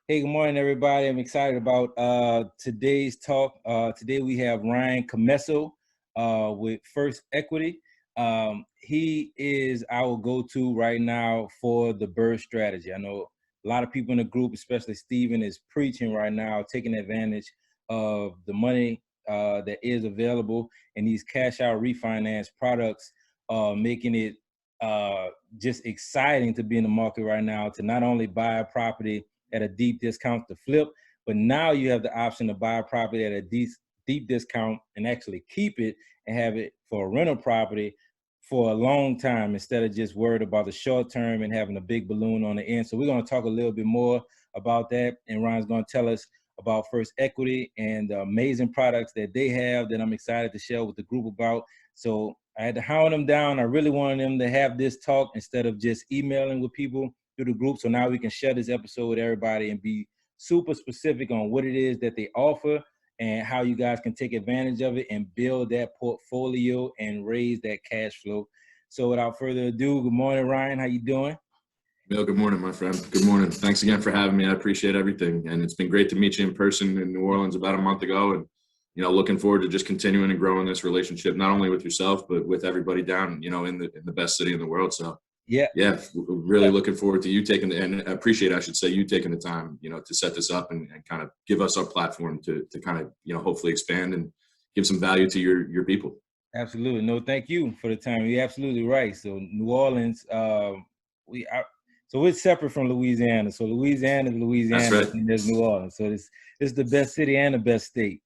Hey, good morning, everybody. I'm excited about today's talk. Today we have Ryan Commesso with First Equity. He is our go-to right now for the BRRRR strategy. I know a lot of people in the group, especially Steven, is preaching right now, taking advantage of the money that is available in these cash-out refinance products, making it just exciting to be in the market right now to not only buy a property at a deep discount to flip, but now you have the option to buy a property at a deep discount and actually keep it and have it for a rental property for a long time instead of just worried about the short term and having a big balloon on the end. So we're going to talk a little bit more about that, and Ryan's going to tell us about First Equity and the amazing products that they have that I'm excited to share with the group about. So I had to hound them down. I really wanted them to have this talk instead of just emailing with people through the group. So now we can share this episode with everybody and be super specific on what it is that they offer and how you guys can take advantage of it and build that portfolio and raise that cash flow. So without further ado, good morning, Ryan. How you doing? Bill, good morning, my friend. Good morning. Thanks again for having me. I appreciate everything. And it's been great to meet you in person in New Orleans about a month ago. And, looking forward to just continuing and growing this relationship, not only with yourself, but with everybody down, in the best city in the world. So yeah, really looking forward to you taking and appreciate, I should say, you taking the time, to set this up and kind of give us our platform to kind of, hopefully expand and give some value to your people. Absolutely. No, thank you for the time. You're absolutely right. So New Orleans, so we're separate from Louisiana. So Louisiana is Louisiana, That's right. And there's New Orleans. So it's the best city and the best state.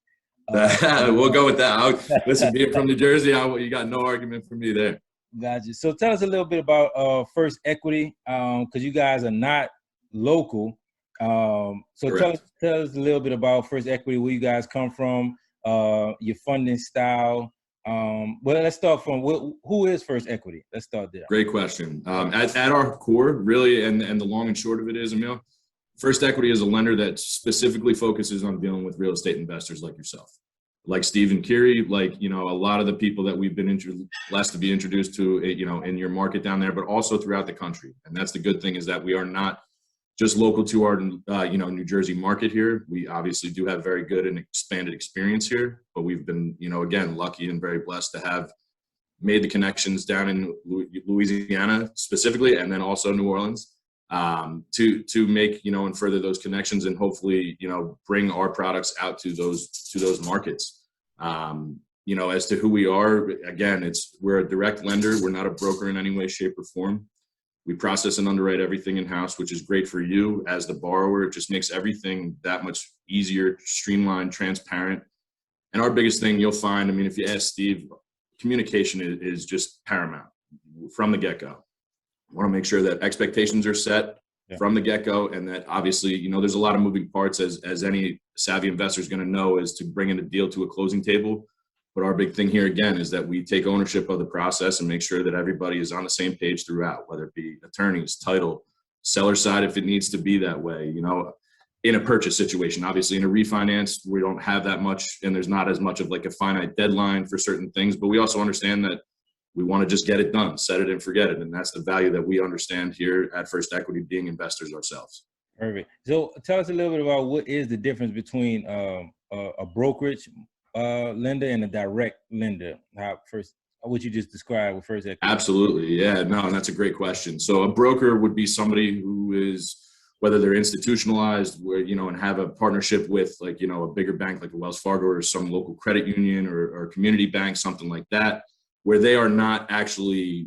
We'll go with that. Listen, being from New Jersey, you got no argument for me there. Gotcha. So tell us a little bit about First Equity, because you guys are not local. So tell us a little bit about First Equity, where you guys come from, your funding style. Well, let's start from who is First Equity? Let's start there. Great question. At our core, really, and the long and short of it is, Emile, First Equity is a lender that specifically focuses on dealing with real estate investors like yourself, like Stephen Curie, like, a lot of the people that we've been blessed to be introduced to, in your market down there, but also throughout the country. And that's the good thing, is that we are not just local to our, New Jersey market here. We obviously do have very good and expanded experience here, but we've been, again, lucky and very blessed to have made the connections down in Louisiana specifically, and then also New Orleans, to make, and further those connections and hopefully, bring our products out to those markets. As to who we are, again, we're a direct lender. We're not a broker in any way, shape, or form. We process and underwrite everything in-house, which is great for you as the borrower. It just makes everything that much easier, streamlined, transparent. And our biggest thing you'll find, if you ask Steve, communication is just paramount from the get-go. I want to make sure that expectations are set from the get-go, and that obviously, there's a lot of moving parts, as any savvy investor is going to know, is to bring in a deal to a closing table. But our big thing here, again, is that we take ownership of the process and make sure that everybody is on the same page throughout, whether it be attorneys, title, seller side, if it needs to be that way, in a purchase situation. Obviously, in a refinance, we don't have that much, and there's not as much of like a finite deadline for certain things, but we also understand that we want to just get it done, set it and forget it. And that's the value that we understand here at First Equity, being investors ourselves. Perfect. So tell us a little bit about what is the difference between a brokerage lender and a direct lender. What you just described with First Equity. Absolutely. Yeah, no, and that's a great question. So a broker would be somebody who is, whether they're institutionalized, where, and have a partnership with, like, a bigger bank like a Wells Fargo or some local credit union or community bank, something like that, where they are not actually,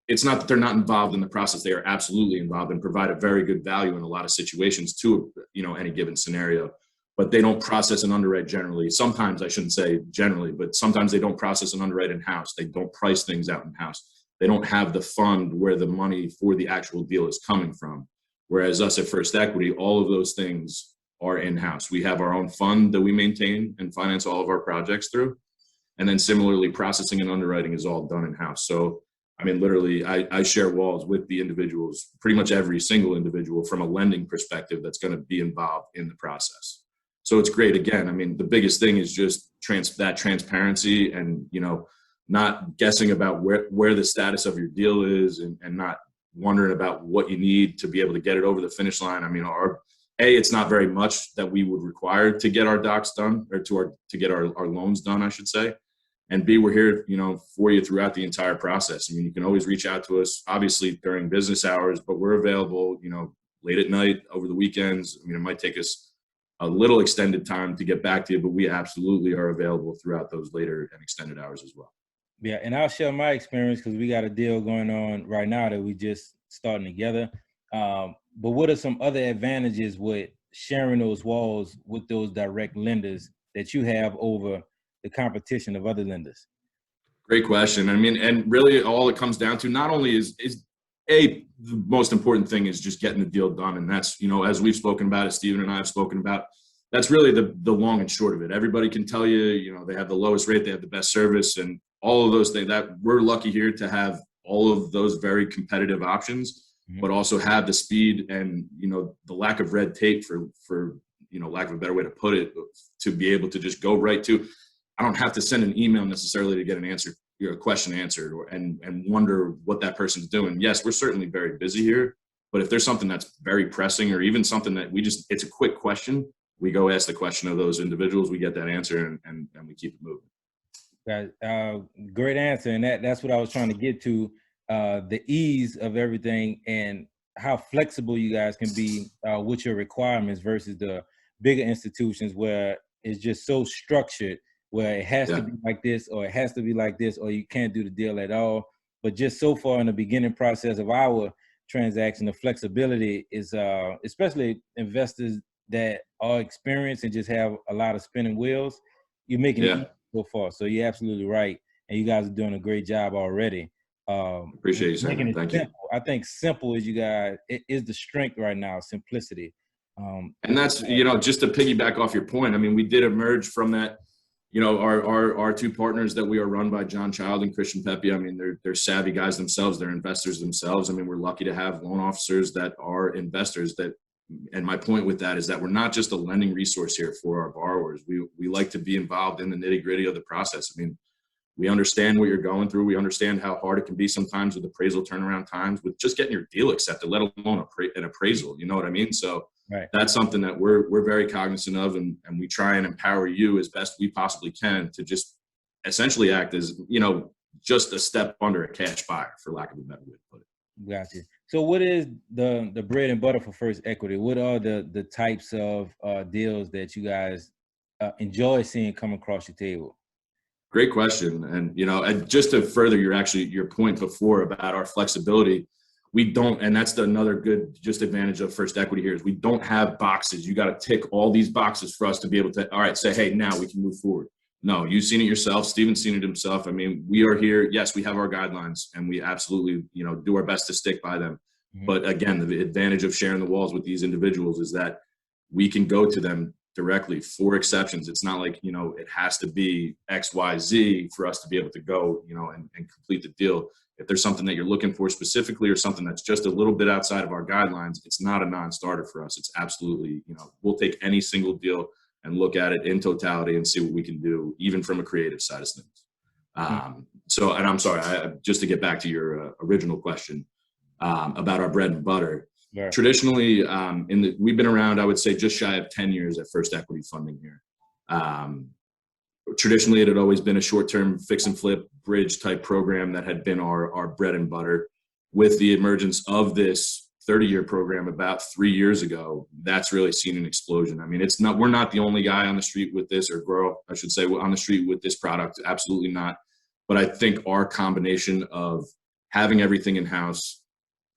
it's not that they're not involved in the process. They are absolutely involved and provide a very good value in a lot of situations to, any given scenario. But they don't process and underwrite generally. Sometimes, I shouldn't say generally, but sometimes they don't process and underwrite in-house. They don't price things out in-house. They don't have the fund where the money for the actual deal is coming from. Whereas us at First Equity, all of those things are in-house. We have our own fund that we maintain and finance all of our projects through. And then similarly, processing and underwriting is all done in-house. So, literally, I share walls with the individuals, pretty much every single individual from a lending perspective that's going to be involved in the process. So it's great. Again, the biggest thing is just that transparency and, not guessing about where the status of your deal is and not wondering about what you need to be able to get it over the finish line. it's not very much that we would require to get our docs done, or to get our loans done, I should say. And B, we're here, for you throughout the entire process. I mean, you can always reach out to us, obviously during business hours, but we're available, late at night, over the weekends. I mean, it might take us a little extended time to get back to you, but we absolutely are available throughout those later and extended hours as well. Yeah, and I'll share my experience because we got a deal going on right now that we just starting together. But what are some other advantages with sharing those walls with those direct lenders that you have over the competition of other lenders? Great question. I mean, and really all it comes down to not only is the most important thing is just getting the deal done. And that's, as we've spoken about, as Steven and I have spoken about, that's really the long and short of it. Everybody can tell you, they have the lowest rate, they have the best service, and all of those things. That we're lucky here to have all of those very competitive options, but also have the speed and, the lack of red tape for lack of a better way to put it, to be able to just go right to, I don't have to send an email necessarily to get an answer, a question answered, and wonder what that person's doing. Yes, we're certainly very busy here, but if there's something that's very pressing, or even something that it's a quick question, we go ask the question of those individuals, we get that answer, and we keep it moving. Great answer. And that's what I was trying to get to, the ease of everything and how flexible you guys can be with your requirements versus the bigger institutions where it's just so structured, where it has to be like this, or it has to be like this, or you can't do the deal at all. But just so far in the beginning process of our transaction, the flexibility is, especially investors that are experienced and just have a lot of spinning wheels, you're making it easy so far. So you're absolutely right. And you guys are doing a great job already. Appreciate you saying that. Thank you. I think simple is it is the strength right now, simplicity. And that's, just to piggyback off your point, I mean, we did emerge from that. Our two partners that we are run by, John Child and Christian Pepe, I mean, they're savvy guys themselves. They're investors themselves. I mean, we're lucky to have loan officers that are investors and my point with that is that we're not just a lending resource here for our borrowers. We like to be involved in the nitty gritty of the process. I mean, we understand what you're going through. We understand how hard it can be sometimes with appraisal turnaround times, with just getting your deal accepted, let alone an appraisal. You know what I mean? So that's something that we're very cognizant of, and we try and empower you as best we possibly can to just essentially act as, just a step under a cash buyer, for lack of a better way to put it. Gotcha. So what is the bread and butter for First Equity? What are the types of deals that you guys enjoy seeing come across your table? Great question. And, and just to further your point before about our flexibility, we don't, and that's another good just advantage of First Equity here, is we don't have boxes. You got to tick all these boxes for us to be able to, all right, say, hey, now we can move forward. No, you've seen it yourself. Steven's seen it himself. I mean, we are here. Yes, we have our guidelines, and we absolutely, do our best to stick by them. Mm-hmm. But again, the advantage of sharing the walls with these individuals is that we can go to them directly for exceptions. It's not like, it has to be X, Y, Z for us to be able to go, and complete the deal. If there's something that you're looking for specifically, or something that's just a little bit outside of our guidelines, it's not a non-starter for us. It's absolutely, we'll take any single deal and look at it in totality and see what we can do, even from a creative side of things. So, and I'm sorry, just to get back to your original question about our bread and butter. Yeah. Traditionally, we've been around, I would say, just shy of 10 years at First Equity funding here. Traditionally, it had always been a short-term fix and flip bridge type program that had been our bread and butter. With the emergence of this 30-year program about 3 years ago, that's really seen an explosion. I mean, we're not the only guy on the street with this, or girl, I should say, on the street with this product. Absolutely not. But I think our combination of having everything in-house,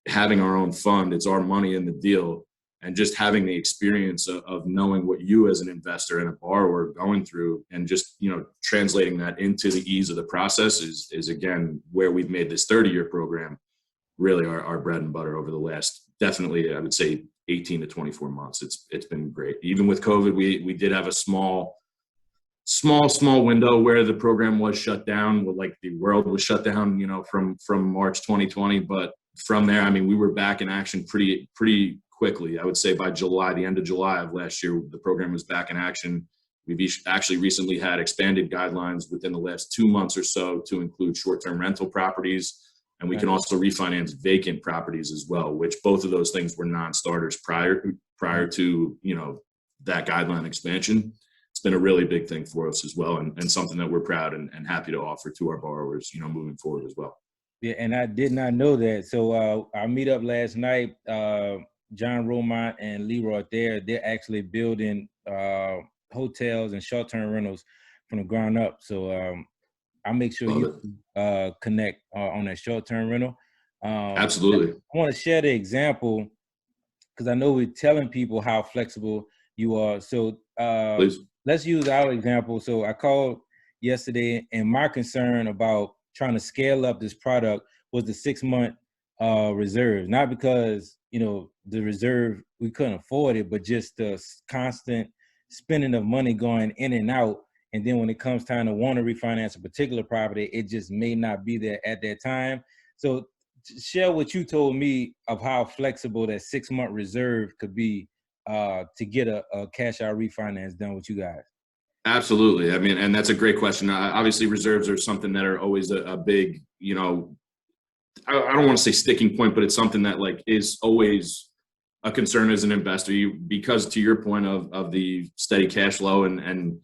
having our own fund, it's our money in the deal, and just having the experience of knowing what you as an investor and a borrower are going through, and just, translating that into the ease of the process is again, where we've made this 30-year program really our bread and butter over the last, definitely, I would say 18 to 24 months. It's been great. Even with COVID, we did have a small window where the program was shut down, like the world was shut down, from March 2020. But from there, I mean, we were back in action pretty quickly. I would say by July, the end of July of last year, the program was back in action. We've actually recently had expanded guidelines within the last 2 months or so to include short-term rental properties. And we can also refinance vacant properties as well, which both of those things were non-starters prior to, you know, that guideline expansion. It's been a really big thing for us as well, and something that we're proud and happy to offer to our borrowers, you know, moving forward as well. Yeah, and I did not know that. So our meetup last night, John Romont and Leroy, they're actually building hotels and short-term rentals from the ground up. So I'll make sure you connect on that short-term rental. Absolutely. I want to share the example because I know we're telling people how flexible you are. So let's use our example. So I called yesterday, and my concern about trying to scale up this product was the 6-month reserve. Not because, you know, the reserve, we couldn't afford it, but just the constant spending of money going in and out. And then when it comes time to want to refinance a particular property, it just may not be there at that time. So share what you told me of how flexible that 6-month reserve could be to get a cash out refinance done with you guys. Absolutely. I mean, and that's a great question. Obviously, reserves are something that are always a big, you know, I don't want to say sticking point, but it's something that like is always a concern as an investor. Because to your point of the steady cash flow and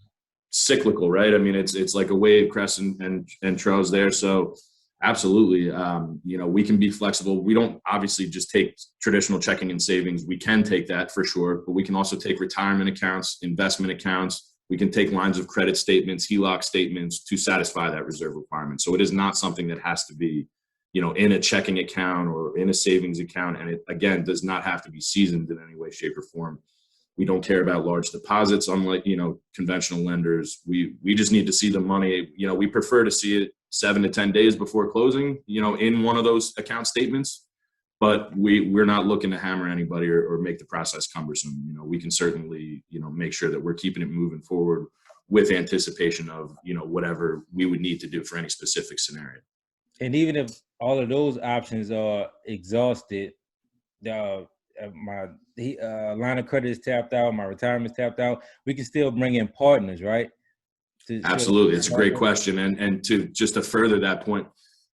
cyclical, right? I mean, it's like a wave, crest and troughs there. So absolutely, you know, we can be flexible. We don't obviously just take traditional checking and savings. We can take that for sure, but we can also take retirement accounts, investment accounts. We can take lines of credit statements, HELOC statements to satisfy that reserve requirement. So it is not something that has to be, you know, in a checking account or in a savings account. And it, again, does not have to be seasoned in any way, shape, or form. We don't care about large deposits, unlike, you know, conventional lenders. We just need to see the money. You know, we prefer to see it 7 to 10 days before closing, you know, in one of those account statements. But we're not looking to hammer anybody or make the process cumbersome. You know, we can certainly, you know, make sure that we're keeping it moving forward with anticipation of, you know, whatever we would need to do for any specific scenario. And even if all of those options are exhausted, my line of credit is tapped out, my retirement is tapped out, we can still bring in partners, right? Absolutely. It's a great question. And to further that point,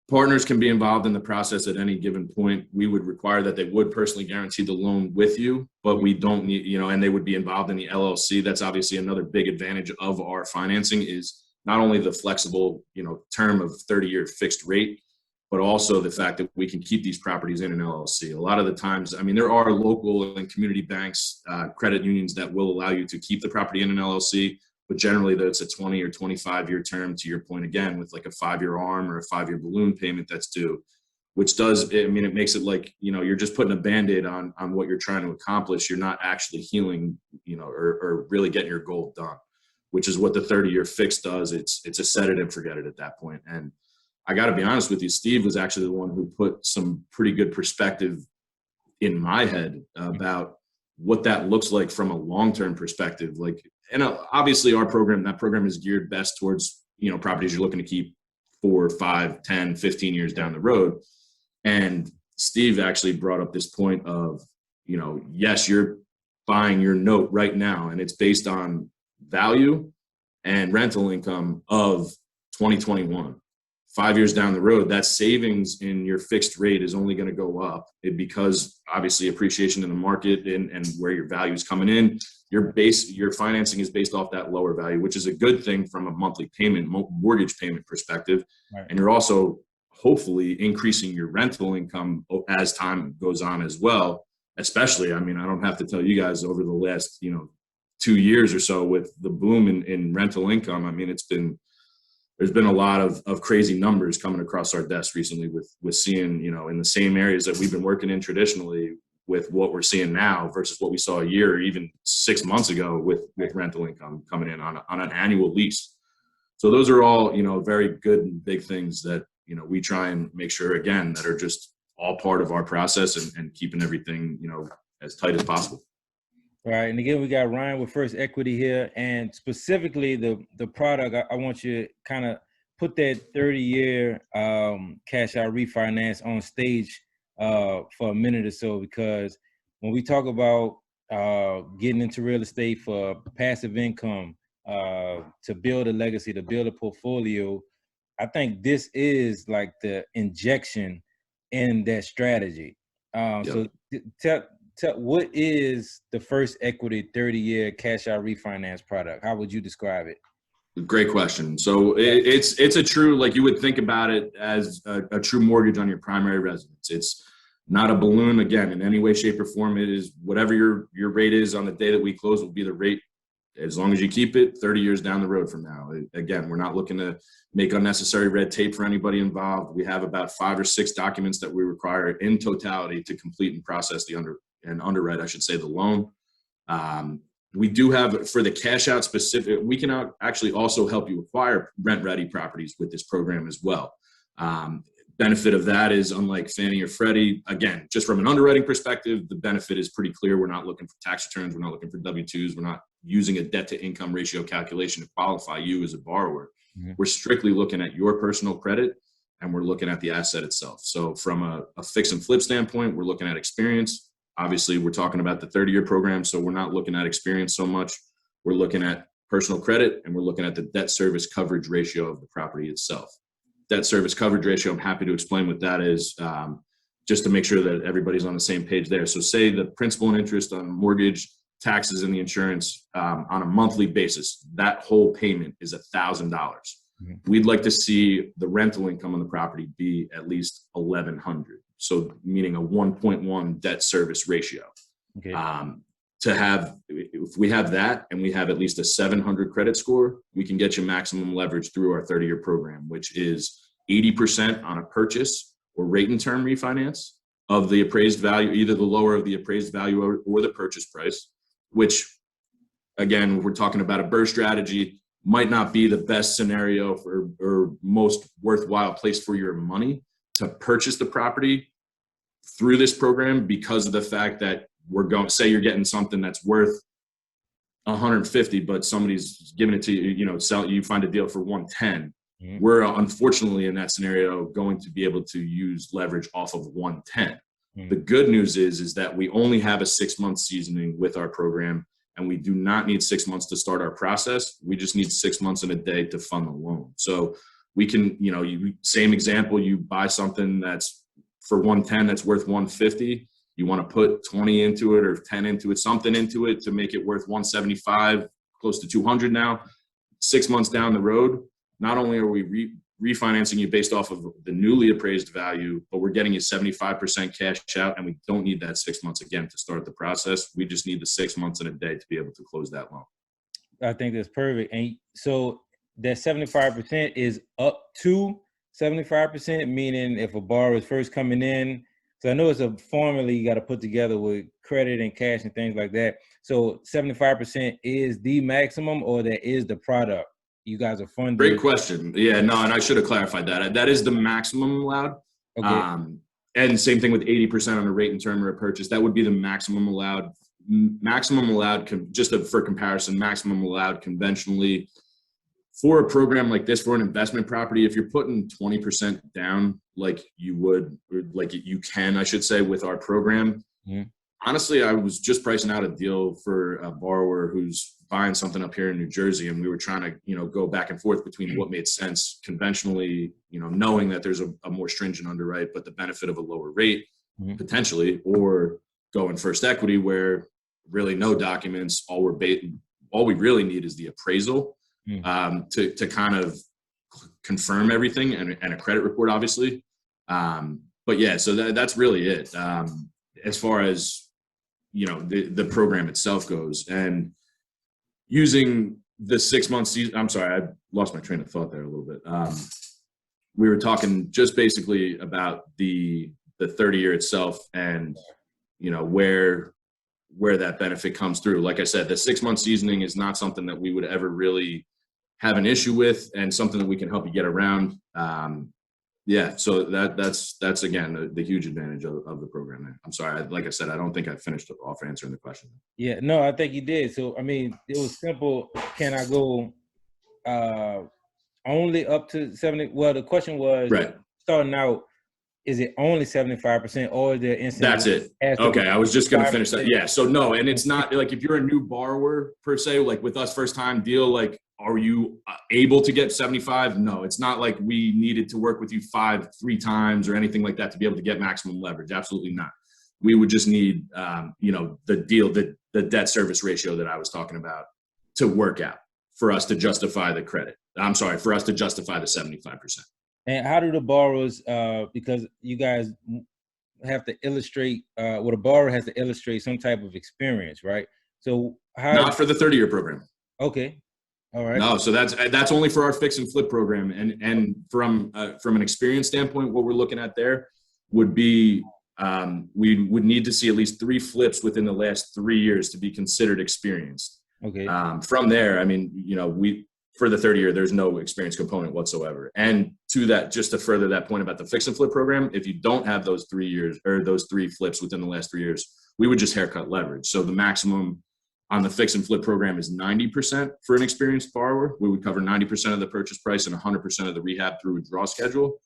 partners can be involved in the process at any given point. We would require that they would personally guarantee the loan with you, but we don't need, you know, and they would be involved in the LLC. That's obviously another big advantage of our financing is not only the flexible, you know, term of 30-year fixed rate, but also the fact that we can keep these properties in an LLC. A lot of the times, I mean, there are local and community banks, credit unions that will allow you to keep the property in an LLC, but generally that's a 20 or 25-year term, to your point again, with like a 5-year ARM or a 5-year balloon payment that's due, which does, I mean, it makes it like, you know, you're just putting a Band-Aid on what you're trying to accomplish. You're not actually healing, you know, or really getting your goal done, which is what the 30-year fix does. It's a set it and forget it at that point. And I got to be honest with you, Steve was actually the one who put some pretty good perspective in my head about what that looks like from a long-term perspective. Like, and obviously that program is geared best towards, you know, properties you're looking to keep 4, 5, 10, 15 years down the road. And Steve actually brought up this point of, you know, yes, you're buying your note right now and it's based on value and rental income of 2021. 5 years down the road, that savings in your fixed rate is only going to go up because obviously appreciation in the market and where your value is coming in, your financing is based off that lower value, which is a good thing from a monthly payment, mortgage payment perspective. Right. And you're also hopefully increasing your rental income as time goes on as well. Especially, I mean, I don't have to tell you guys over the last, you know, 2 years or so with the boom in rental income. I mean, there's been a lot of crazy numbers coming across our desk recently with seeing, you know, in the same areas that we've been working in traditionally with what we're seeing now versus what we saw a year or even 6 months ago with rental income coming in on an annual lease. So those are all, you know, very good and big things that, you know, we try and make sure, again, that are just all part of our process and keeping everything, you know, as tight as possible. Right. And again, we got Ryan with First Equity here, and specifically the product, I want you to kind of put that 30-year cash out refinance on stage for a minute or so, because when we talk about getting into real estate for passive income, to build a legacy, to build a portfolio, I think this is like the injection in that strategy. Yep. So tell what is the first equity 30-year cash out refinance product? How would you describe it? Great question. So it's a true, like you would think about it as a true mortgage on your primary residence. It's not a balloon, again, in any way, shape, or form. It is whatever your rate is on the day that we close will be the rate as long as you keep it 30 years down the road from now. Again, we're not looking to make unnecessary red tape for anybody involved. We have about 5 or 6 documents that we require in totality to complete and process underwrite, I should say, the loan. We do have, for the cash out specific, we can actually also help you acquire rent ready properties with this program as well. Benefit of that is, unlike Fannie or Freddie, again, just from an underwriting perspective, the benefit is pretty clear. We're not looking for tax returns. We're not looking for W-2s. We're not using a debt to income ratio calculation to qualify you as a borrower. Mm-hmm. We're strictly looking at your personal credit, and we're looking at the asset itself. So from a fix and flip standpoint, we're looking at experience. Obviously, we're talking about the 30-year program, so we're not looking at experience so much. We're looking at personal credit, and we're looking at the debt service coverage ratio of the property itself. Debt service coverage ratio, I'm happy to explain what that is, just to make sure that everybody's on the same page there. So say the principal and interest on mortgage, taxes, and the insurance on a monthly basis, that whole payment is $1,000. Mm-hmm. We'd like to see the rental income on the property be at least $1,100. So meaning a 1.1 debt service ratio. Okay. If we have that and we have at least a 700 credit score, we can get you maximum leverage through our 30-year program, which is 80% on a purchase or rate and term refinance of the appraised value, either the lower of the appraised value or the purchase price, which, again, we're talking about a BRRRR strategy, might not be the best scenario or most worthwhile place for your money to purchase the property through this program, because of the fact that we're going, say you're getting something that's worth 150, but somebody's giving it to you, you find a deal for 110. Mm-hmm. We're unfortunately in that scenario going to be able to use leverage off of 110. Mm-hmm. The good news is that we only have a 6-month seasoning with our program, and we do not need 6 months to start our process. We just need 6 months and a day to fund the loan. So we can, same example, you buy something that's for 110 that's worth 150. You want to put 20 into it or 10 into it, something into it to make it worth 175, close to 200 now. 6 months down the road, not only are we refinancing you based off of the newly appraised value, but we're getting you 75% cash out, and we don't need that 6 months again to start the process. We just need the 6 months and a day to be able to close that loan. I think that's perfect. And so that 75% is up to 75%, meaning if a borrower is first coming in. So I know it's a formula you got to put together with credit and cash and things like that. So 75% is the maximum, or that is the product you guys are funding? Great question. Yeah, no, and I should have clarified that. That is the maximum allowed. Okay. And same thing with 80% on a rate and term or a purchase. That would be the maximum allowed. For comparison, maximum allowed conventionally for a program like this, for an investment property, if you're putting 20% down, like you would, or like you can, I should say, with our program. Mm-hmm. Honestly, I was just pricing out a deal for a borrower who's buying something up here in New Jersey, and we were trying to, go back and forth between what made sense conventionally, knowing that there's a more stringent underwrite, but the benefit of a lower rate, mm-hmm. potentially, or going first equity where really no documents, all we really need is the appraisal. To kind of confirm everything and a credit report, obviously. But yeah, so that's really it. As far as, the program itself goes, and using the 6 month season, I'm sorry, I lost my train of thought there a little bit. We were talking just basically about the 30-year itself and, where that benefit comes through. Like I said, the 6 month seasoning is not something that we would ever really have an issue with, and something that we can help you get around. So that's again the huge advantage of the program there. I'm sorry, like I said, I don't think I finished off answering the question. Yeah, no, I think you did. So I mean, it was simple. Can I go only up to 70? Well, the question was, right, starting out, is it only 75%, or is there instant? That's it. Okay, I was just going to finish that. Yeah, so no, and it's not like if you're a new borrower per se, like with us, first time deal, like are you able to get 75? No, it's not like we needed to work with you 3 times or anything like that to be able to get maximum leverage. Absolutely not. We would just need, the debt service ratio that I was talking about to work out for us to justify the credit. I'm sorry, for us to justify the 75%. And how do the borrowers, because you guys have to illustrate, a borrower has to illustrate some type of experience, right? So Not for the 30-year program. Okay. All right. No, so that's only for our fix and flip program. And from an experience standpoint, what we're looking at there would be we would need to see at least 3 flips within the last 3 years to be considered experienced. Okay. From there, I mean, for the 30-year, there's no experience component whatsoever. And to that, just to further that point about the fix and flip program, if you don't have those 3 years or those 3 flips within the last 3 years, we would just haircut leverage. So the maximum on the fix and flip program is 90% for an experienced borrower. We would cover 90% of the purchase price and 100% of the rehab through a draw schedule.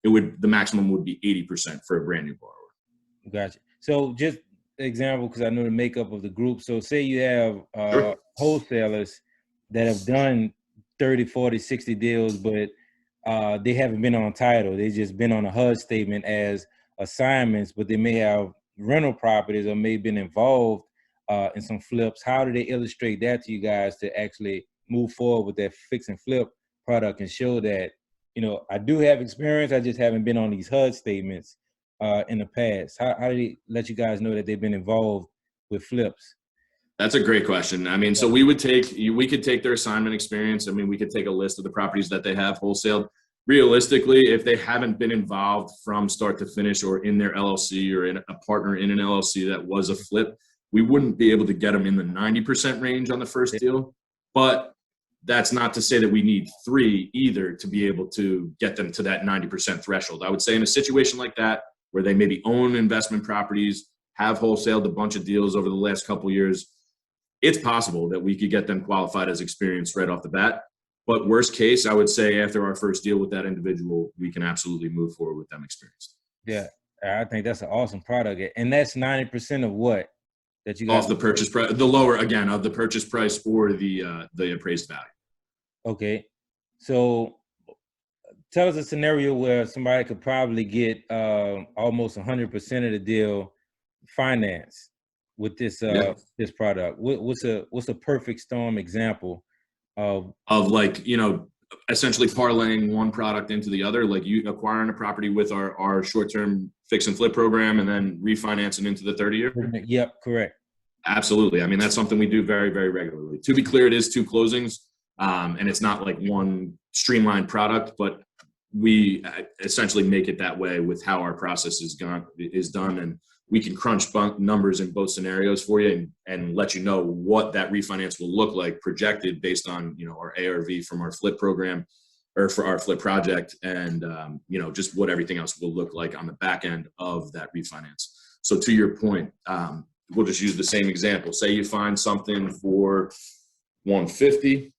The maximum would be 80% for a brand new borrower. Gotcha. So just example, because I know the makeup of the group. So say you have Sure. wholesalers that have done 30, 40, 60 deals, but they haven't been on title. They've just been on a HUD statement as assignments, but they may have rental properties or may have been involved in some flips. How do they illustrate that to you guys to actually move forward with that fix and flip product and show that, I do have experience, I just haven't been on these HUD statements in the past? How do they let you guys know that they've been involved with flips? That's a great question. I mean, so we could take their assignment experience. I mean, we could take a list of the properties that they have wholesaled. Realistically, if they haven't been involved from start to finish or in their LLC or in a partner in an LLC that was a flip, we wouldn't be able to get them in the 90% range on the first deal. But that's not to say that we need 3 either to be able to get them to that 90% threshold. I would say in a situation like that, where they maybe own investment properties, have wholesaled a bunch of deals over the last couple of years, it's possible that we could get them qualified as experienced right off the bat. But worst case, I would say after our first deal with that individual, we can absolutely move forward with them experienced. Yeah, I think that's an awesome product. And that's 90% of what? That you got off the purchase price, the lower again of the purchase price or the appraised value. Okay, so tell us a scenario where somebody could probably get almost 100% of the deal financed with this this product. What's a perfect storm example of essentially parlaying one product into the other, like you acquiring a property with our short-term fix and flip program and then refinancing into the 30-year? Yep, correct. Absolutely. I mean, that's something we do very, very regularly. To be clear, it is 2 closings, and it's not like one streamlined product, but we essentially make it that way with how our process is done. And we can crunch numbers in both scenarios for you and let you know what that refinance will look like projected based on, our ARV from our flip program or for our flip project and, just what everything else will look like on the back end of that refinance. So to your point, we'll just use the same example. Say you find something for 150,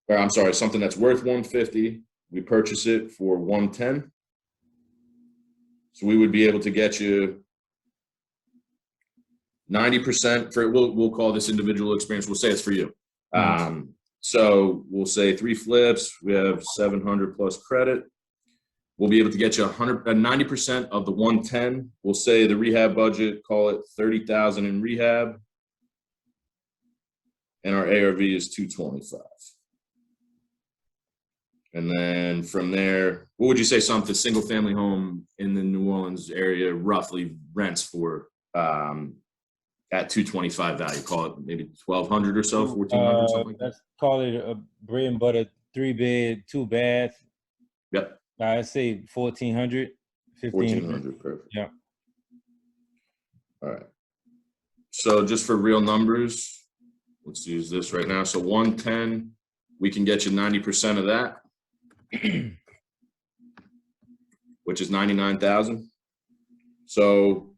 or I'm sorry, something that's worth 150. We purchase it for 110. So we would be able to get you 90% for, we'll call this individual experience. We'll say it's for you. So we'll say 3 flips. We have 700 plus credit. We'll be able to get you 90% of the 110. We'll say the rehab budget, call it 30,000 in rehab. And our ARV is 225. And then from there, what would you say something single family home in the New Orleans area roughly rents for at 225 value? Call it maybe 1,200 or so, 1,400, something like that. Let's call it a bread and butter 3-bed, 2-bath. Yep. I'd say 1,400, 1,400, perfect. Yeah. All right. So just for real numbers, let's use this right now. So 110, we can get you 90% of that, which is 99,000. So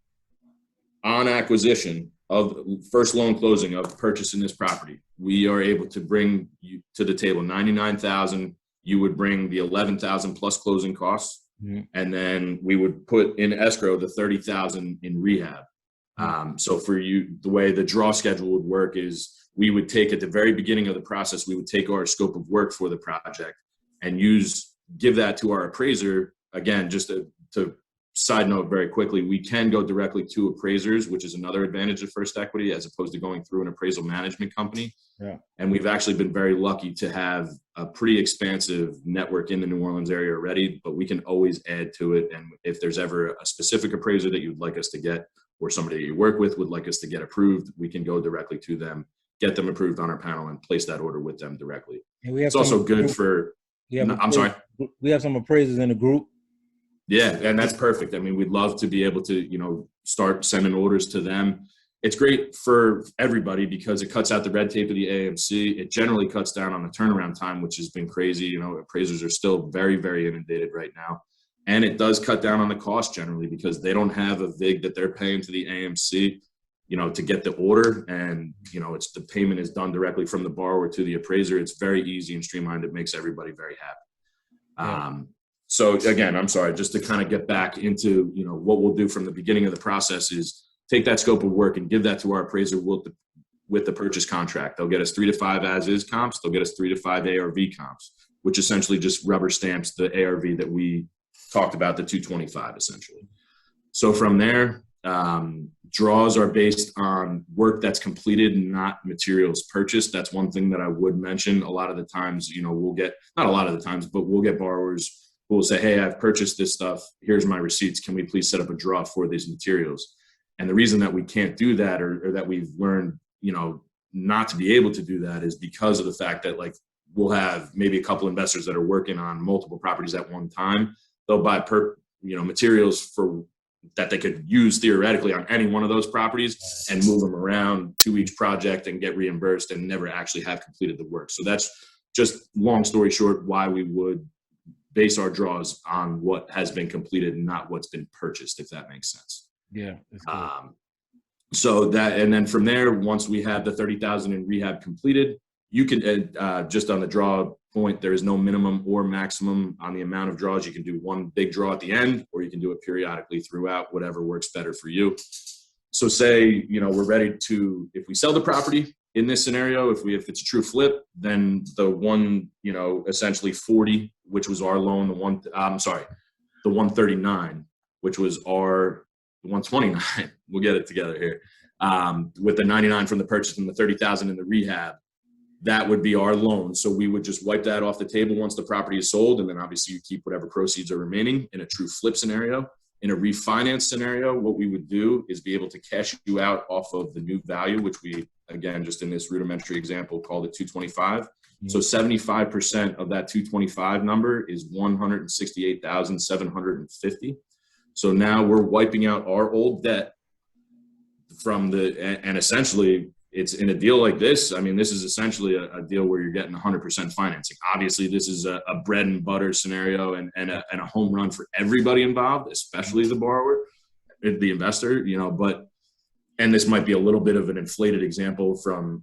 on acquisition of first loan closing of purchasing this property, we are able to bring you to the table 99,000. You would bring the 11,000 plus closing costs, and then we would put in escrow the 30,000 in rehab. So for you, the way the draw schedule would work is we would take at the very beginning of the process, we would take our scope of work for the project and give that to our appraiser. Again, just to side note very quickly, we can go directly to appraisers, which is another advantage of First Equity as opposed to going through an appraisal management company. Yeah. And we've actually been very lucky to have a pretty expansive network in the New Orleans area already, but we can always add to it. And if there's ever a specific appraiser that you'd like us to get, or somebody that you work with would like us to get approved, we can go directly to them, get them approved on our panel, and place that order with them directly. And we have it's also good for, I'm sorry. We have some appraisers in the group. Yeah, and that's perfect. I mean, we'd love to be able to, start sending orders to them. It's great for everybody because it cuts out the red tape of the AMC. It generally cuts down on the turnaround time, which has been crazy. Appraisers are still very, very inundated right now. And it does cut down on the cost generally because they don't have a VIG that they're paying to the AMC, to get the order. And, it's the payment is done directly from the borrower to the appraiser. It's very easy and streamlined. It makes everybody very happy. Yeah. So again, I'm sorry, just to kind of get back into, what we'll do from the beginning of the process is take that scope of work and give that to our appraiser with the purchase contract. They'll get us 3 to 5 as-is comps. They'll get us 3 to 5 ARV comps, which essentially just rubber stamps the ARV that we talked about, the 225 essentially. So from there, draws are based on work that's completed, not materials purchased. That's one thing that I would mention. A lot of the times, we'll get, not a lot of the times, but we'll get borrowers who will say, hey, I've purchased this stuff. Here's my receipts. Can we please set up a draw for these materials? And the reason that we can't do that or that we've learned, not to be able to do that is because of the fact that we'll have maybe a couple investors that are working on multiple properties at one time. They'll buy materials for that they could use theoretically on any one of those properties and move them around to each project and get reimbursed and never actually have completed the work. So that's just, long story short, why we would base our draws on what has been completed and not what's been purchased, if that makes sense. Yeah. So that, and then from there, once we have the 30,000 in rehab completed, you can, just on the draw point, there is no minimum or maximum on the amount of draws. You can do one big draw at the end, or you can do it periodically throughout, whatever works better for you. So say, we're ready to, if we sell the property in this scenario, if it's a true flip, then the one, essentially 40, which was our loan, the 139, which was our 129, we'll get it together here, with the 99 from the purchase and the 30,000 in the rehab, that would be our loan. So we would just wipe that off the table once the property is sold. And then obviously you keep whatever proceeds are remaining. In a true flip scenario. In a refinance scenario, what we would do is be able to cash you out off of the new value, which we, again, just in this rudimentary example, called it 225. Mm-hmm. So 75% of that 225 number is 168,750. So now we're wiping out our old debt and essentially it's in a deal like this. I mean, this is essentially a deal where you're getting 100% financing. Obviously, this is a bread and butter scenario and a home run for everybody involved, especially the borrower, the investor, and this might be a little bit of an inflated example from,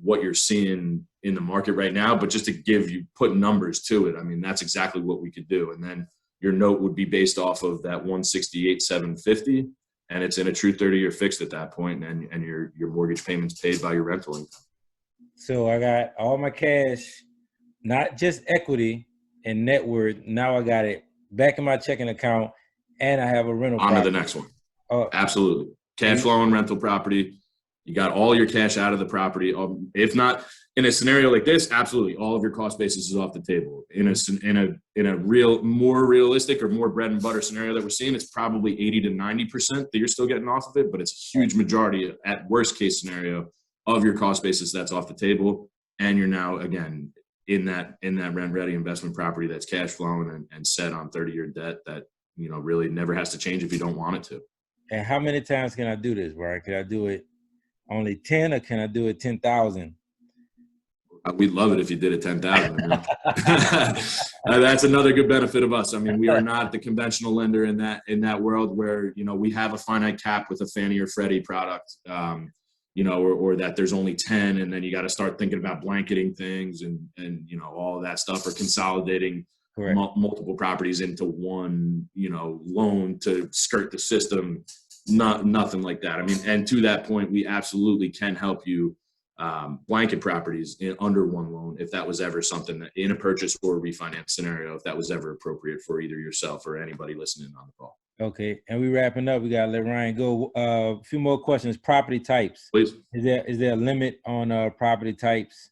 what you're seeing in the market right now, but just to put numbers to it. I mean, that's exactly what we could do. And then your note would be based off of that 168,750. And it's in a true 30-year fixed at that point, and your mortgage payment's paid by your rental income. So I got all my cash, not just equity and net worth. Now I got it back in my checking account, and I have a rental On property. To the next one. Absolutely. Cash flow and rental property. You got all your cash out of the property. If not, in a scenario like this, absolutely, all of your cost basis is off the table. In a real, more realistic or more bread and butter scenario that we're seeing, it's probably 80 to 90% that you're still getting off of it, but it's a huge majority at worst case scenario of your cost basis that's off the table, and you're now again in that rent ready investment property that's cash flowing and set on 30-year debt that really never has to change if you don't want it to. And how many times can I do this, Brian? Can I do it only 10 or can I do it 10,000? We'd love it if you did it 10,000. That's another good benefit of us. I mean, we are not the conventional lender in that world where, we have a finite cap with a Fannie or Freddie product, or that there's only 10 and then you got to start thinking about blanketing things and all of that stuff, or consolidating multiple properties into one, loan to skirt the system. Nothing like that. I mean, and to that point, we absolutely can help you blanket properties under one loan, if that was ever something that in a purchase or refinance scenario, if that was ever appropriate for either yourself or anybody listening on the call. Okay, and we wrapping up. We gotta let Ryan go. A few more questions. Property types. Please. Is there a limit on property types?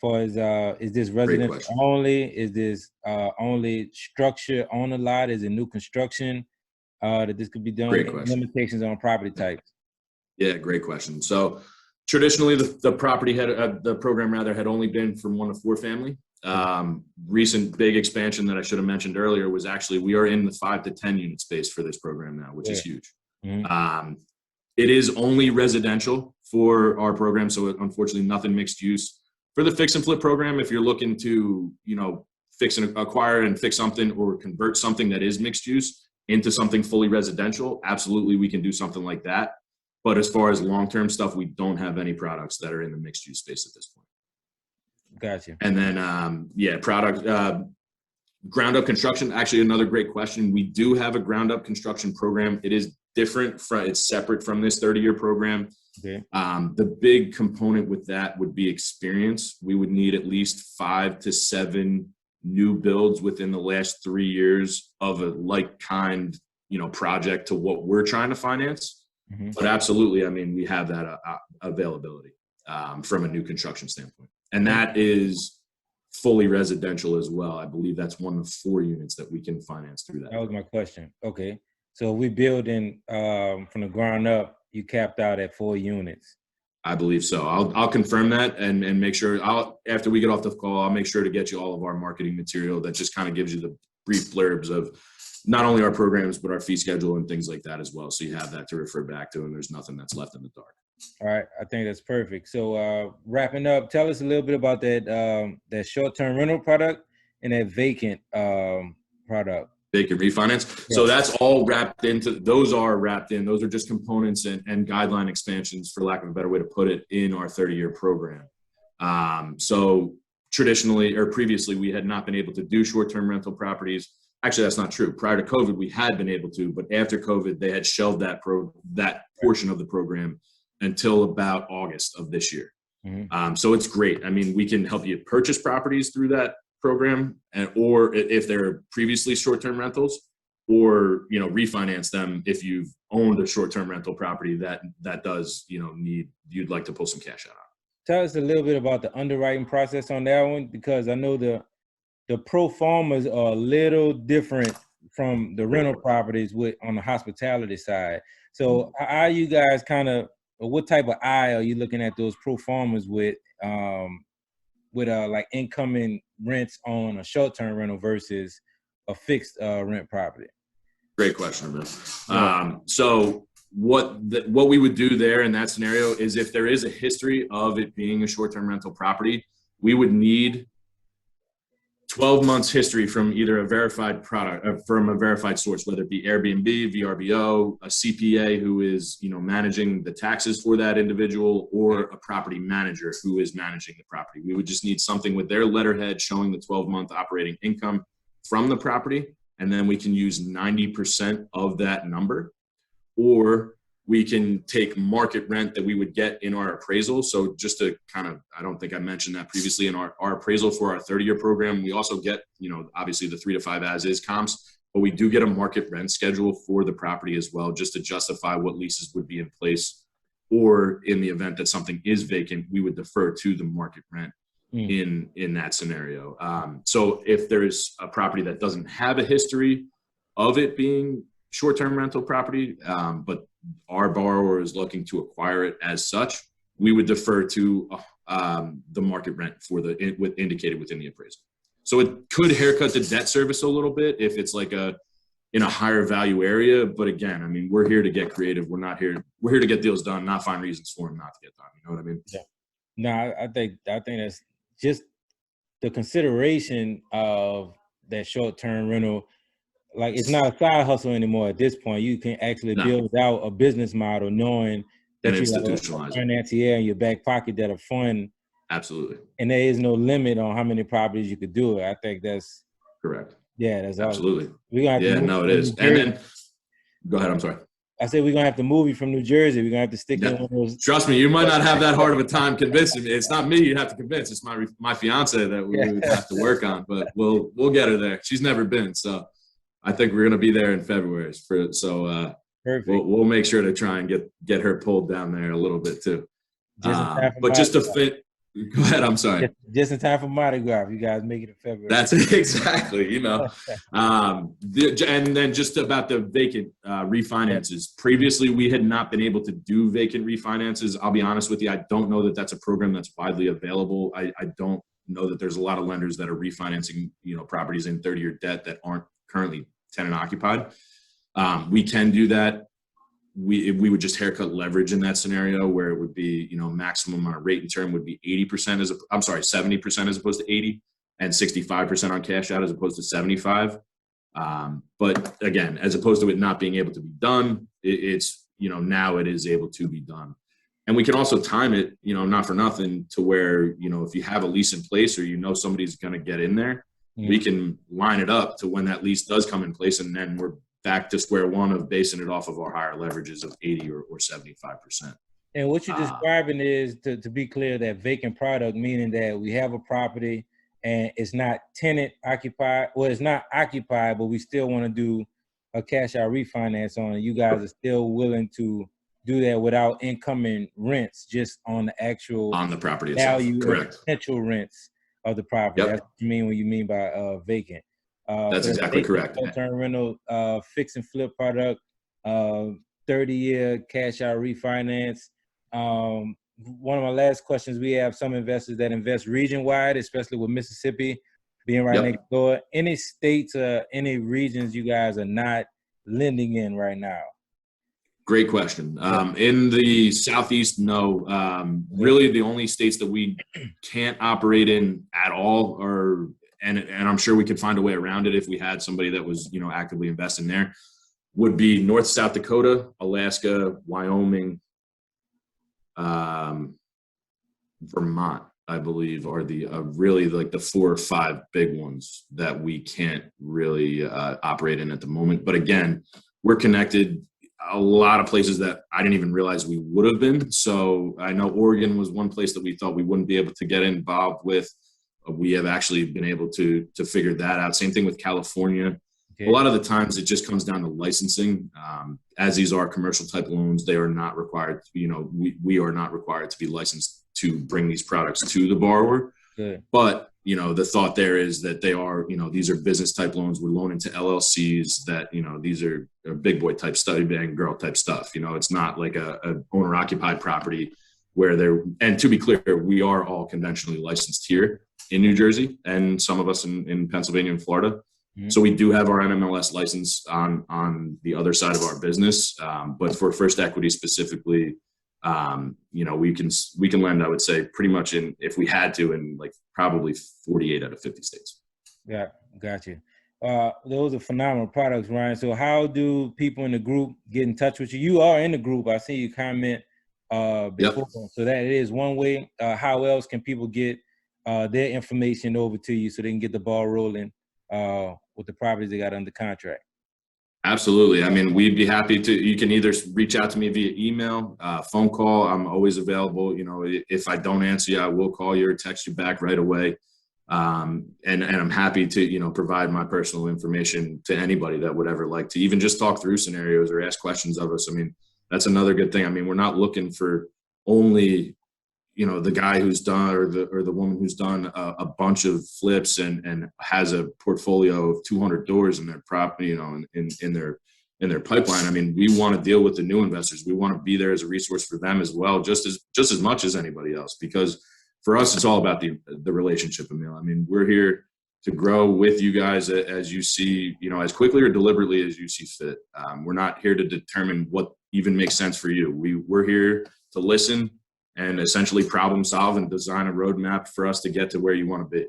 Is this residential only? Is this only structure on the lot? Is it new construction that this could be done? Great question. Limitations on property types. Yeah, great question. So traditionally, the program had only been from 1 to 4 family. Recent big expansion that I should have mentioned earlier was actually we are in the 5 to 10 unit space for this program now, which is huge. Mm-hmm. It is only residential for our program, so unfortunately nothing mixed use. For the fix and flip program, if you're looking to fix and acquire and fix something or convert something that is mixed use into something fully residential, absolutely we can do something like that. But as far as long-term stuff, we don't have any products that are in the mixed use space at this point. Gotcha. And then, ground up construction, actually another great question. We do have a ground up construction program. It is different it's separate from this 30-year program. Okay. The big component with that would be experience. We would need at least 5 to 7 new builds within the last 3 years of a like kind, project to what we're trying to finance. Mm-hmm. But absolutely, I mean, we have that availability from a new construction standpoint. And that is fully residential as well. I believe that's 1 of 4 units that we can finance through that. That was my question. Okay. So we building from the ground up, you capped out at 4 units. I believe so. I'll confirm that and make sure after we get off the call, I'll make sure to get you all of our marketing material that just kind of gives you the brief blurbs of not only our programs, but our fee schedule and things like that as well. So you have that to refer back to, and there's nothing that's left in the dark. All right. I think that's perfect. So wrapping up, tell us a little bit about that short-term rental product and that vacant product. Vacant refinance. Yeah. So that's all wrapped into, those are just components and guideline expansions, for lack of a better way to put it, in our 30-year program. So traditionally or previously, we had not been able to do short-term rental properties. Actually, that's not true. Prior to COVID, we had been able to, but after COVID, they had shelved that portion of the program until about August of this year. Mm-hmm. So it's great. I mean, we can help you purchase properties through that program, or if they're previously short-term rentals, or refinance them if you've owned a short-term rental property that does you'd like to pull some cash out on. Tell us a little bit about the underwriting process on that one, because I know the pro formas are a little different from the rental properties on the hospitality side. So how are you guys what type of eye are you looking at those pro formas with like incoming rents on a short-term rental versus a fixed rent property? Great question, man. Yeah. So what we would do there in that scenario is, if there is a history of it being a short-term rental property, we would need 12 months history from either a verified product, from a verified source, whether it be Airbnb, VRBO, a CPA who is, managing the taxes for that individual, or a property manager who is managing the property. We would just need something with their letterhead showing the 12-month operating income from the property, and then we can use 90% of that number, or we can take market rent that we would get in our appraisal. So just to I don't think I mentioned that previously, in our appraisal for our 30-year program, we also get, obviously the 3 to 5 as-is comps, but we do get a market rent schedule for the property as well, just to justify what leases would be in place, or in the event that something is vacant, we would defer to the market rent in that scenario. So if there's a property that doesn't have a history of it being short-term rental property, but our borrower is looking to acquire it as such, we would defer to the market rent indicated within the appraisal. So it could haircut the debt service a little bit if it's like in a higher value area. But again, I mean, we're here to get creative. We're here to get deals done, not find reasons for them not to get done. You know what I mean? Yeah. No, I think that's just the consideration of that short-term rental. Like, it's not a side hustle anymore at this point. You can actually build out a business model knowing that you have a financier in your back pocket that'll fund. Absolutely. And there is no limit on how many properties you could do it. I think that's correct. Yeah, that's absolutely. Awesome. We're gonna have to it is. And then, go ahead. I'm sorry. I said we're gonna have to move you from New Jersey. We're gonna have to stick in one of those. Trust me, you might not have that hard of a time convincing me. It's not me you have to convince. It's my fiance that we would have to work on, but we'll get her there. She's never been, so I think we're gonna be there in February. Perfect. We'll make sure to try and get her pulled down there a little bit too. But just to fit. Go ahead. I'm sorry. Just in time for Mardi Gras. You guys make it in February. That's exactly, and then just about the vacant refinances. Previously, we had not been able to do vacant refinances. I'll be honest with you. I don't know that that's a program that's widely available. I don't know that there's a lot of lenders that are refinancing, properties in 30-year debt that aren't currently tenant occupied. We can do that. We would just haircut leverage in that scenario where it would be, maximum on a rate and term would be 70% as opposed to 80, and 65% on cash out as opposed to 75. But again, as opposed to it not being able to be done, it's, now it is able to be done. And we can also time it, not for nothing, to where, if you have a lease in place or somebody's going to get in there, we can line it up to when that lease does come in place, and then we're back to square one of basing it off of our higher leverages of 80 or 75%. And what you're describing is, to be clear, that vacant product, meaning that we have a property and it's not tenant occupied, well, it's not occupied, but we still want to do a cash out refinance on it. You guys are still willing to do that without incoming rents, just on the actual on the property itself. Value, correct? Potential rents of the property. Yep. That's what you mean when you mean by vacant. That's exactly correct. Short-term rental, fix and flip product, 30-year cash out refinance. One of my last questions, we have some investors that invest region-wide, especially with Mississippi being right next door. Any states, any regions you guys are not lending in right now? Great question. In the Southeast, no. Really, the only states that we can't operate in at all are, and I'm sure we could find a way around it if we had somebody that was, actively investing there, would be North South Dakota, Alaska, Wyoming, Vermont, I believe, are the really like the 4 or 5 big ones that we can't really operate in at the moment. But again, we're connected a lot of places that I didn't even realize we would have been. So I know Oregon was one place that we thought we wouldn't be able to get involved with. We have actually been able to figure that out. Same thing with California. Okay. A lot of the times it just comes down to licensing. As these are commercial type loans, they are not required, we are not required to be licensed to bring these products to the borrower. Good. But, the thought there is that they are, these are business type loans. We're loaning to LLCs that, these are big boy type study bang girl type stuff. It's not like a owner occupied property where and to be clear, we are all conventionally licensed here in New Jersey and some of us in Pennsylvania and Florida. Mm-hmm. So we do have our NMLS license on the other side of our business. But for First Equity specifically, we can lend, I would say, pretty much if we had to, in like probably 48 out of 50 states. Yeah, got you. Those are phenomenal products, Ryan. So how do people in the group get in touch with you? You are in the group. I see you comment before. Yep. So that is one way. How else can people get their information over to you so they can get the ball rolling with the properties they got under contract? Absolutely. I mean, we'd be happy to. You can either reach out to me via email, phone call. I'm always available. If I don't answer you, I will call you or text you back right away. And I'm happy to, provide my personal information to anybody that would ever like to even just talk through scenarios or ask questions of us. I mean, that's another good thing. I mean, we're not looking for only, the guy who's done or the woman who's done a bunch of flips and has a portfolio of 200 doors in their property, in their pipeline. I mean, we want to deal with the new investors. We want to be there as a resource for them as well, just as much as anybody else, because for us, it's all about the relationship, Emile. I mean, we're here to grow with you guys as you see, as quickly or deliberately as you see fit. We're not here to determine what even makes sense for you. We're here to listen and essentially problem solve and design a roadmap for us to get to where you want to be.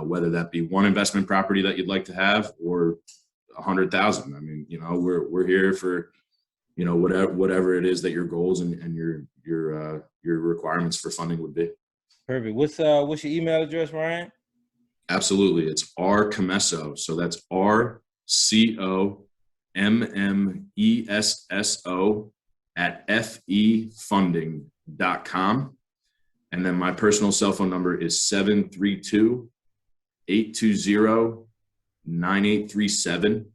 Whether that be one investment property that you'd like to have or 100,000. I mean, we're here for, whatever it is that your goals and your requirements for funding would be. Perfect. What's your email address, Ryan? Absolutely. It's R Commesso. So that's RCOMESSO MMESSO@FEfunding.com. And then my personal cell phone number is 732-820-9837.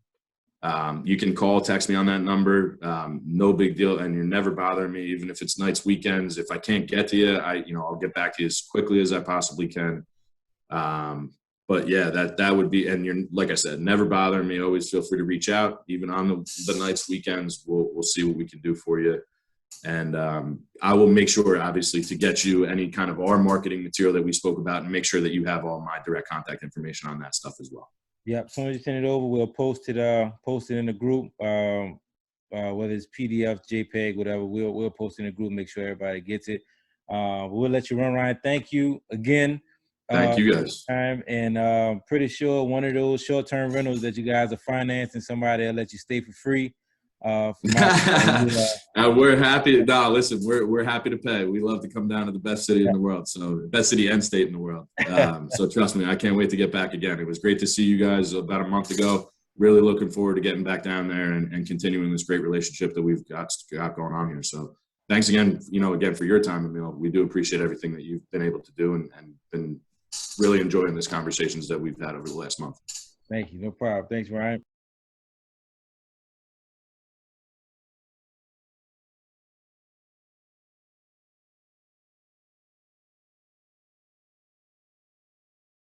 You can call, text me on that number. No big deal. And you're never bothering me, even if it's nights, weekends. If I can't get to you, I'll get back to you as quickly as I possibly can. But yeah, that would be, and you're, like I said, never bothering me. Always feel free to reach out, even on the nights, weekends. We'll see what we can do for you. And I will make sure, obviously, to get you any kind of our marketing material that we spoke about, and make sure that you have all my direct contact information on that stuff as well. Yep. As soon as you send it over, we'll post it in the group. Whether it's PDF, JPEG, whatever, we'll post it in the group. Make sure everybody gets it. We'll let you run, Ryan. Thank you again. Thank you, guys. And pretty sure one of those short-term rentals that you guys are financing, somebody will let you stay for free. We're happy. Listen, we're happy to pay. We love to come down to the best city in the world, so best city and state in the world. So trust me, I can't wait to get back again. It was great to see you guys about a month ago. Really looking forward to getting back down there and continuing this great relationship that we've got going on here. So thanks again, again for your time, Emile. We do appreciate everything that you've been able to do and been really enjoying these conversations that we've had over the last month. Thank you. No problem. Thanks, Ryan.